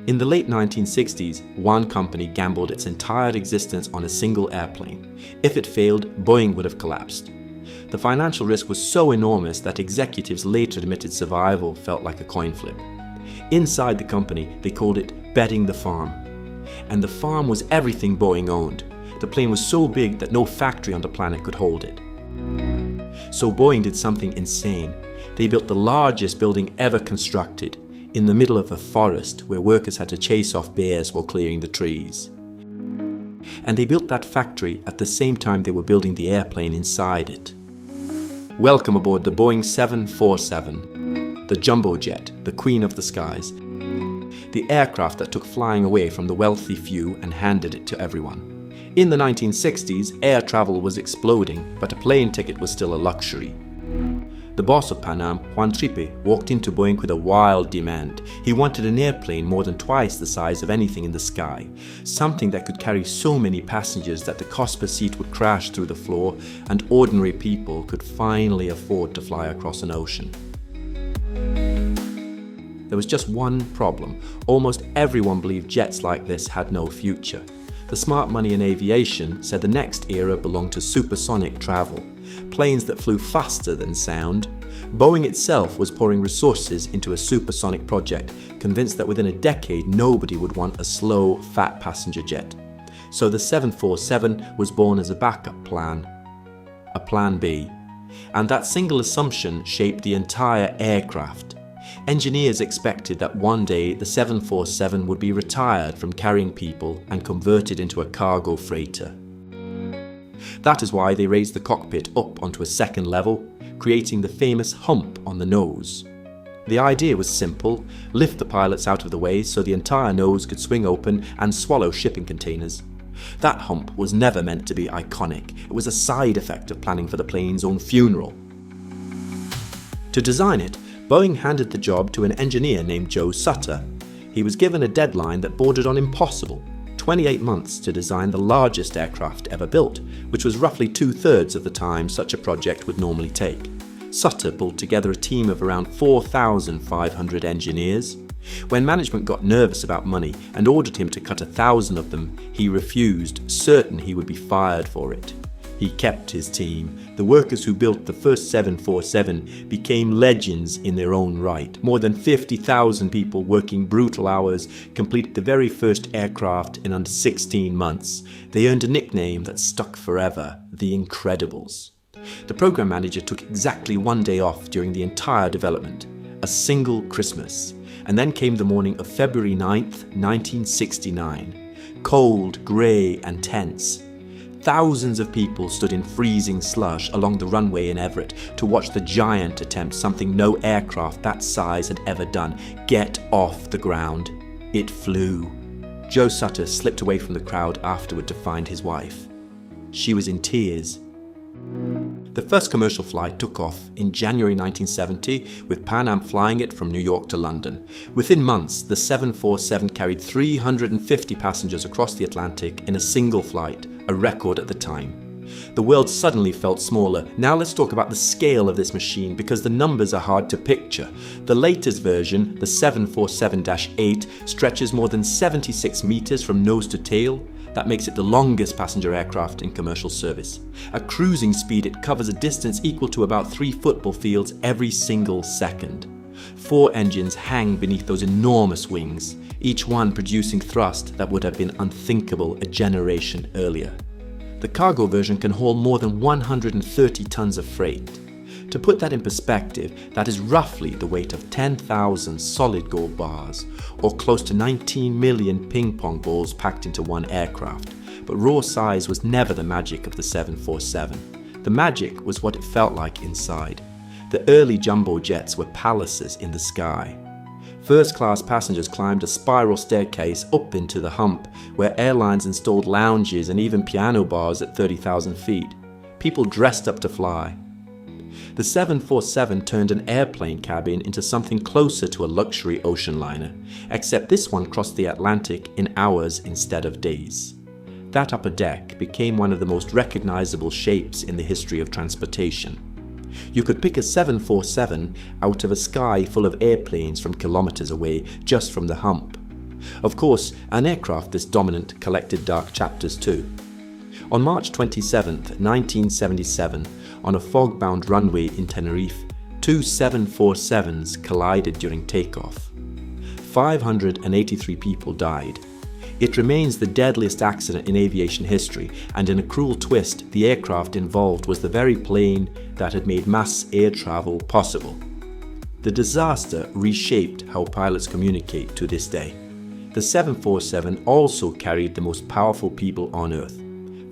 In the late 1960s, one company gambled its entire existence on a single airplane. If it failed, Boeing would have collapsed. The financial risk was so enormous that executives later admitted survival felt like a coin flip. Inside the company, they called it betting the farm. And the farm was everything Boeing owned. The plane was so big that no factory on the planet could hold it. So Boeing did something insane. They built the largest building ever constructed, in the middle of a forest where workers had to chase off bears while clearing the trees. And they built that factory at the same time they were building the airplane inside it. Welcome aboard the Boeing 747, the jumbo jet, the queen of the skies, the aircraft that took flying away from the wealthy few and handed it to everyone. In the 1960s, air travel was exploding, but a plane ticket was still a luxury. The boss of Pan Am, Juan Trippe, walked into Boeing with a wild demand. He wanted an airplane more than twice the size of anything in the sky, something that could carry so many passengers that the cost per seat would crash through the floor and ordinary people could finally afford to fly across an ocean. There was just one problem. Almost everyone believed jets like this had no future. The smart money in aviation said the next era belonged to supersonic travel, planes that flew faster than sound. Boeing itself was pouring resources into a supersonic project, convinced that within a decade nobody would want a slow, fat passenger jet. So the 747 was born as a backup plan, a plan B. And that single assumption shaped the entire aircraft. Engineers expected that one day the 747 would be retired from carrying people and converted into a cargo freighter. That is why they raised the cockpit up onto a second level, creating the famous hump on the nose. The idea was simple: lift the pilots out of the way so the entire nose could swing open and swallow shipping containers. That hump was never meant to be iconic. It was a side effect of planning for the plane's own funeral. To design it, Boeing handed the job to an engineer named Joe Sutter. He was given a deadline that bordered on impossible: 28 months to design the largest aircraft ever built, which was roughly 2/3 of the time such a project would normally take. Sutter pulled together a team of around 4,500 engineers. When management got nervous about money and ordered him to cut 1,000 of them, he refused, certain he would be fired for it. He kept his team. The workers who built the first 747 became legends in their own right. More than 50,000 people working brutal hours completed the very first aircraft in under 16 months. They earned a nickname that stuck forever: the Incredibles. The program manager took exactly one day off during the entire development, a single Christmas. And then came the morning of February 9th, 1969. Cold, grey and tense. Thousands of people stood in freezing slush along the runway in Everett to watch the giant attempt something no aircraft that size had ever done: get off the ground. It flew. Joe Sutter slipped away from the crowd afterward to find his wife. She was in tears. The first commercial flight took off in January 1970, with Pan Am flying it from New York to London. Within months, the 747 carried 350 passengers across the Atlantic in a single flight, a record at the time. The world suddenly felt smaller. Now let's talk about the scale of this machine, because the numbers are hard to picture. The latest version, the 747-8, stretches more than 76 meters from nose to tail. That makes it the longest passenger aircraft in commercial service. At cruising speed, it covers a distance equal to about 3 football fields every single second. 4 engines hang beneath those enormous wings, each one producing thrust that would have been unthinkable a generation earlier. The cargo version can haul more than 130 tons of freight. To put that in perspective, that is roughly the weight of 10,000 solid gold bars, or close to 19 million ping pong balls packed into one aircraft. But raw size was never the magic of the 747. The magic was what it felt like inside. The early jumbo jets were palaces in the sky. First-class passengers climbed a spiral staircase up into the hump, where airlines installed lounges and even piano bars at 30,000 feet. People dressed up to fly. The 747 turned an airplane cabin into something closer to a luxury ocean liner, except this one crossed the Atlantic in hours instead of days. That upper deck became one of the most recognizable shapes in the history of transportation. You could pick a 747 out of a sky full of airplanes from kilometers away, just from the hump. Of course, an aircraft this dominant collected dark chapters too. On March 27, 1977, on a fog-bound runway in Tenerife, two 747s collided during takeoff. 583 people died. It remains the deadliest accident in aviation history, and in a cruel twist, the aircraft involved was the very plane that had made mass air travel possible. The disaster reshaped how pilots communicate to this day. The 747 also carried the most powerful people on Earth.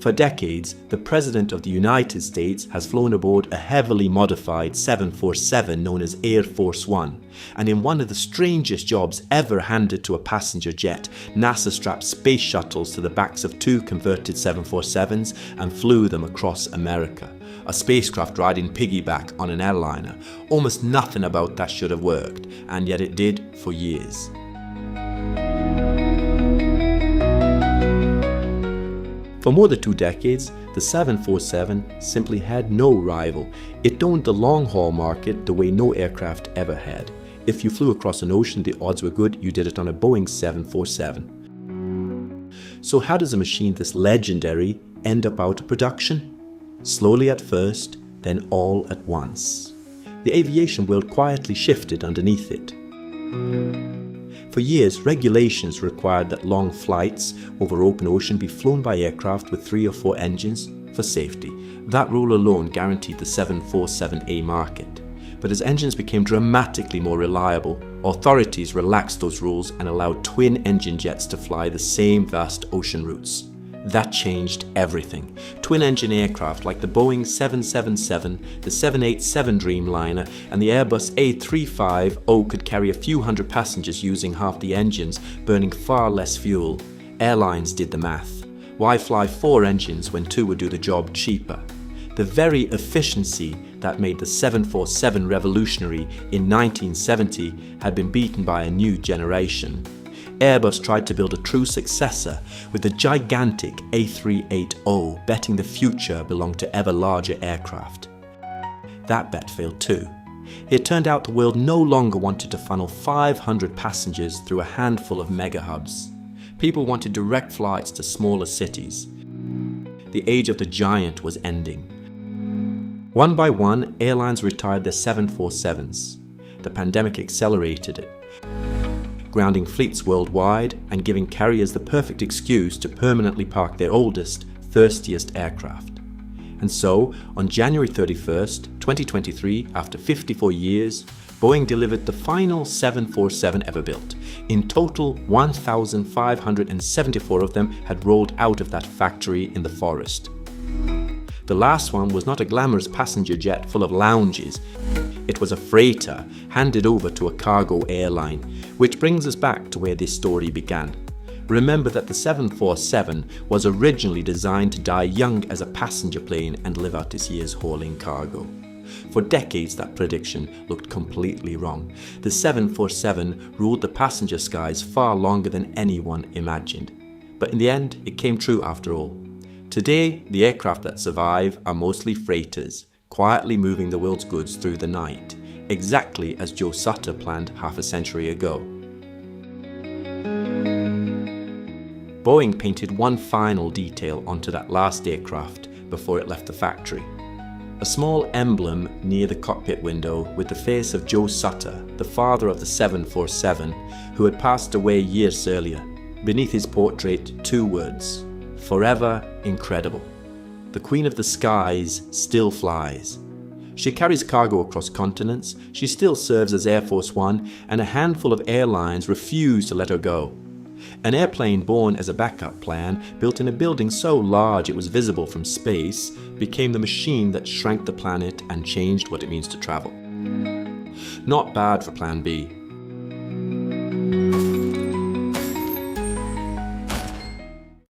For decades, the President of the United States has flown aboard a heavily modified 747 known as Air Force One, and in one of the strangest jobs ever handed to a passenger jet, NASA strapped Space Shuttles to the backs of two converted 747s and flew them across America. A spacecraft riding piggyback on an airliner. Almost nothing about that should have worked, and yet it did for years. For more than 2 decades, the 747 simply had no rival. It owned the long-haul market the way no aircraft ever had. If you flew across an ocean, the odds were good you did it on a Boeing 747. So how does a machine this legendary end up out of production? Slowly at first, then all at once. The aviation world quietly shifted underneath it. For years, regulations required that long flights over open ocean be flown by aircraft with 3 or 4 engines for safety. That rule alone guaranteed the 747A market. But as engines became dramatically more reliable, authorities relaxed those rules and allowed twin-engine jets to fly the same vast ocean routes. That changed everything. Twin-engine aircraft like the Boeing 777, the 787 Dreamliner, and the Airbus A350 could carry a few hundred passengers using half the engines, burning far less fuel. Airlines did the math. Why fly 4 engines when 2 would do the job cheaper? The very efficiency that made the 747 revolutionary in 1970 had been beaten by a new generation. Airbus tried to build a true successor with the gigantic A380, betting the future belonged to ever larger aircraft. That bet failed too. It turned out the world no longer wanted to funnel 500 passengers through a handful of mega hubs. People wanted direct flights to smaller cities. The age of the giant was ending. One by one, airlines retired their 747s. The pandemic accelerated it, grounding fleets worldwide and giving carriers the perfect excuse to permanently park their oldest, thirstiest aircraft. And so, on January 31st, 2023, after 54 years, Boeing delivered the final 747 ever built. In total, 1,574 of them had rolled out of that factory in the forest. The last one was not a glamorous passenger jet full of lounges. It was a freighter handed over to a cargo airline, which brings us back to where this story began. Remember that the 747 was originally designed to die young as a passenger plane and live out its years hauling cargo. For decades that prediction looked completely wrong. The 747 ruled the passenger skies far longer than anyone imagined. But in the end, it came true after all. Today, the aircraft that survive are mostly freighters, quietly moving the world's goods through the night, exactly as Joe Sutter planned half a century ago. Boeing painted one final detail onto that last aircraft before it left the factory. A small emblem near the cockpit window with the face of Joe Sutter, the father of the 747, who had passed away years earlier. Beneath his portrait, 2 words: forever incredible. The Queen of the Skies still flies. She carries cargo across continents, she still serves as Air Force One, and a handful of airlines refuse to let her go. An airplane born as a backup plan, built in a building so large it was visible from space, became the machine that shrank the planet and changed what it means to travel. Not bad for Plan B.